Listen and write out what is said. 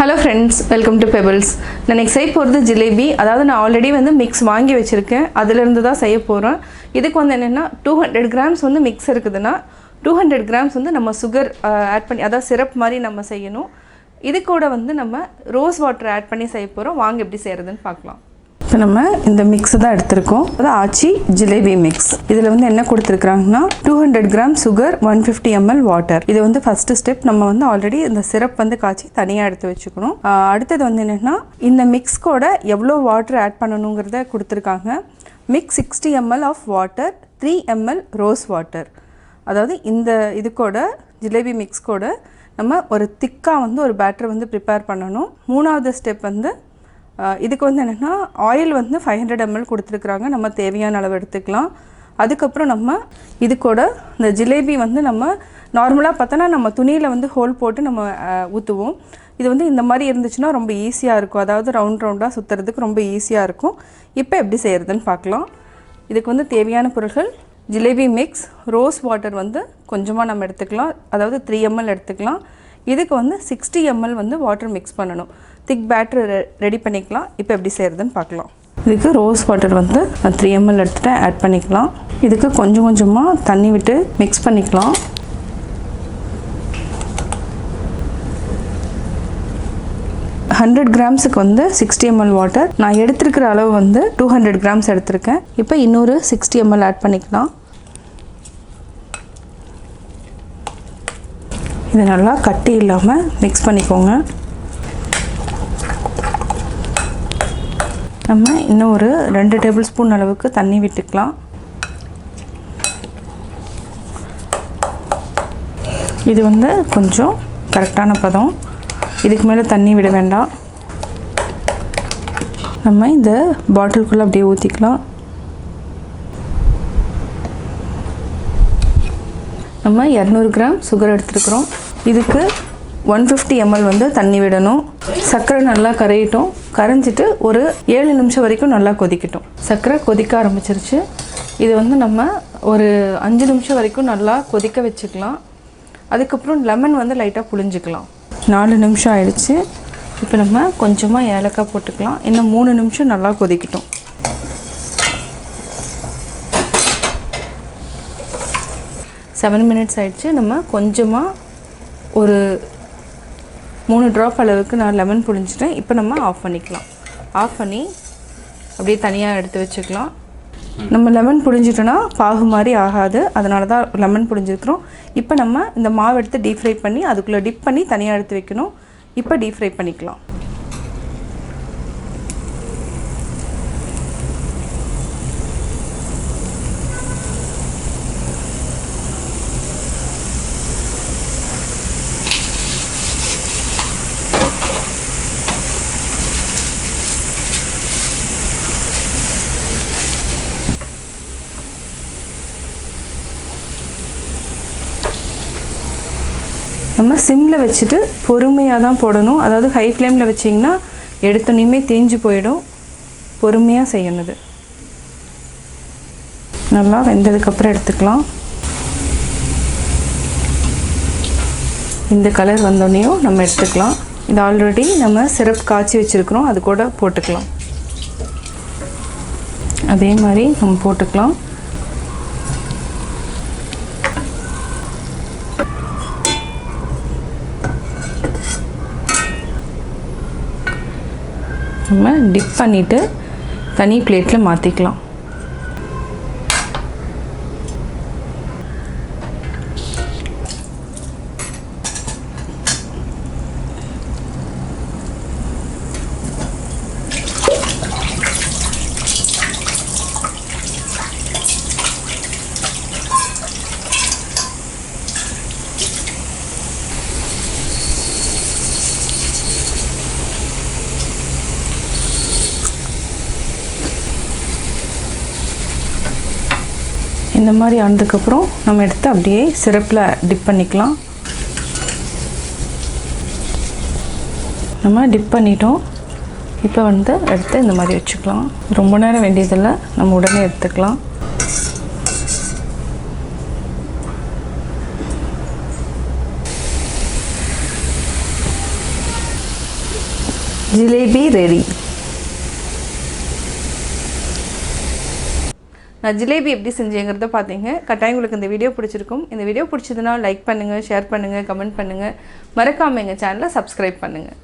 Hello friends, welcome to Pebbles. நான் இன்னைக்கு செய்ய போறது ஜிலேபி. அதாவது நான் ஆல்ரெடி வந்து மிக்ஸ் வாங்கி வச்சிருக்கேன். அதில இருந்து தான் செய்ய போறேன். இதுக்கு வந்து என்னன்னா 200 grams வந்து மிக்ஸ் இருக்குதுன்னா 200 grams வந்து நம்ம சுகர் ஆட் பண்ணி அதாவது சிரப் மாதிரி நம்ம செய்யணும். இது கூட வந்து நம்ம ரோஸ் வாட்டர் ஆட் பண்ணி செய்ய போறோம். வாங்க எப்படி செய்யறதுன்னு பார்க்கலாம். இப்போ நம்ம இந்த மிக்ஸ் தான் எடுத்துருக்கோம். அது ஆச்சி ஜிலேபி மிக்ஸ். இதில் வந்து என்ன கொடுத்துருக்காங்கன்னா 200 grams சுகர் 150 ml வாட்டர். இது வந்து ஃபர்ஸ்ட் ஸ்டெப். நம்ம வந்து ஆல்ரெடி இந்த சிரப் வந்து காய்ச்சி தனியாக எடுத்து வச்சுக்கணும். அடுத்தது வந்து என்னென்னா இந்த மிக்ஸ் கூட எவ்வளோ வாட்டர் ஆட் பண்ணணுங்கிறத கொடுத்துருக்காங்க. Mix 60 ml of water 3 ml rose water. அதாவது இந்த இது கூட ஜிலேபி மிக்ஸ் கூட நம்ம ஒரு திக்காக வந்து ஒரு பேட்டர் வந்து ப்ரிப்பேர் பண்ணணும். மூணாவது ஸ்டெப் வந்து இதுக்கு வந்து என்னென்னா ஆயில் வந்து 500 ml கொடுத்துருக்குறாங்க. நம்ம தேவையான அளவு எடுத்துக்கலாம். அதுக்கப்புறம் நம்ம இது கூட இந்த ஜிலேபி வந்து நம்ம நார்மலாக பார்த்தோன்னா நம்ம துணியில் வந்து ஹோல் போட்டு நம்ம ஊற்றுவோம். இது வந்து இந்த மாதிரி இருந்துச்சுன்னா ரொம்ப ஈஸியாக இருக்கும். அதாவது ரவுண்டாக சுற்றுறதுக்கு ரொம்ப ஈஸியாக இருக்கும். இப்போ எப்படி செய்கிறதுன்னு பார்க்கலாம். இதுக்கு வந்து தேவையான பொருட்கள் ஜிலேபி மிக்ஸ், ரோஸ் வாட்டர் வந்து கொஞ்சமாக நம்ம எடுத்துக்கலாம். அதாவது 3 ml எடுத்துக்கலாம். இதுக்கு வந்து 60 ml வந்து வாட்டர் மிக்ஸ் பண்ணணும். திக் பேட்டர் ரெடி பண்ணிக்கலாம். இப்போ எப்படி செய்கிறதுன்னு பார்க்கலாம். இதுக்கு ரோஸ் வாட்டர் வந்து 3 ml எடுத்துகிட்டு ஆட் பண்ணிக்கலாம். இதுக்கு கொஞ்சம் கொஞ்சமாக தண்ணி விட்டு மிக்ஸ் பண்ணிக்கலாம். $100 வந்து 60 ml வாட்டர். நான் எடுத்துருக்கிற அளவு வந்து 200 grams எடுத்திருக்கேன். இப்போ இன்னொரு 60 ml ஆட் பண்ணிக்கலாம். இது நல்லா கட்டி இல்லாமல் மிக்ஸ் பண்ணிக்கோங்க. நம்ம இன்னும் ஒரு 2 டேபிள் ஸ்பூன் அளவுக்கு தண்ணி விட்டுக்கலாம். இது வந்து கொஞ்சம் கரெக்டான பதம். இதுக்கு மேலே தண்ணி விட வேண்டாம். நம்ம இந்த பாட்டிலுக்குள்ளே அப்படியே ஊற்றிக்கலாம். நம்ம 200 கிராம் சுகர் எடுத்துருக்குறோம். இதுக்கு 150 ml வந்து தண்ணி விடணும். சர்க்கரை நல்லா கரையிட்டும். கரைஞ்சிட்டு ஒரு 7 நிமிஷம் வரைக்கும் நல்லா கொதிக்கட்டும். சர்க்கரை கொதிக்க ஆரம்பிச்சிருச்சு. இது வந்து நம்ம ஒரு 5 நிமிஷம் வரைக்கும் நல்லா கொதிக்க வச்சுக்கலாம். அதுக்கப்புறம் லெமன் வந்து லைட்டாக புழிஞ்சிக்கலாம். 4 நிமிஷம் ஆயிடுச்சு. இப்போ நம்ம கொஞ்சமாக ஏலக்காய் போட்டுக்கலாம். இன்னும் 3 நிமிஷம் நல்லா கொதிக்கட்டும். 7 minutes ஆயிடுச்சு. நம்ம கொஞ்சமாக ஒரு 3 ட்ராப் அளவுக்கு நான் லெமன் புழிஞ்சிட்டேன். இப்போ நம்ம ஆஃப் பண்ணிக்கலாம். ஆஃப் பண்ணி அப்படியே தனியாக எடுத்து வச்சுக்கலாம். நம்ம லெமன் புழிஞ்சிட்டோன்னா பாகு மாதிரி ஆகாது. அதனால தான் லெமன் புழிஞ்சிருக்கிறோம். இப்போ நம்ம இந்த மாவு எடுத்து டீப் ஃப்ரை பண்ணி அதுக்குள்ளே டிப் பண்ணி தனியாக எடுத்து வைக்கணும். இப்போ டீப் ஃப்ரை பண்ணிக்கலாம். நம்ம சிம்மில் வச்சுட்டு பொறுமையாக தான் போடணும். அதாவது ஹை ஃப்ளேமில் வச்சிங்கன்னா எடுத்தோன்னே தேஞ்சு போயிடும். பொறுமையாக செய்யணுது. நல்லா வெந்ததுக்கப்புறம் எடுத்துக்கலாம். இந்த கலர் வந்தோடனையும் நம்ம எடுத்துக்கலாம். இது ஆல்ரெடி நம்ம சிரப் காய்ச்சி வச்சுருக்கிறோம். அது கூட போட்டுக்கலாம். அதே மாதிரி நம்ம போட்டுக்கலாம். நம்ம டிப் பண்ணிவிட்டு தனி பிளேட்டில் மாற்றிக்கலாம். இந்த மாதிரி ஆனதுக்கப்புறம் நம்ம எடுத்து அப்படியே சிரப்பில் டிப் பண்ணிக்கலாம். நம்ம டிப் பண்ணிட்டோம். இப்போ வந்து எடுத்து இந்த மாதிரி வச்சுக்கலாம். ரொம்ப நேரம் வேண்டியதில்லை. நம்ம உடனே எடுத்துக்கலாம். ஜிலேபி ரெடி. நான் ஜிலேபி எப்படி செஞ்சேங்கிறத பார்த்தீங்க. கட்டாயம் உங்களுக்கு இந்த வீடியோ பிடிச்சிருக்கும். இந்த வீடியோ பிடிச்சதுன்னா லைக் பண்ணுங்கள், ஷேர் பண்ணுங்கள், கமெண்ட் பண்ணுங்கள். மறக்காமல் எங்கள் சேனலை சப்ஸ்கிரைப் பண்ணுங்கள்.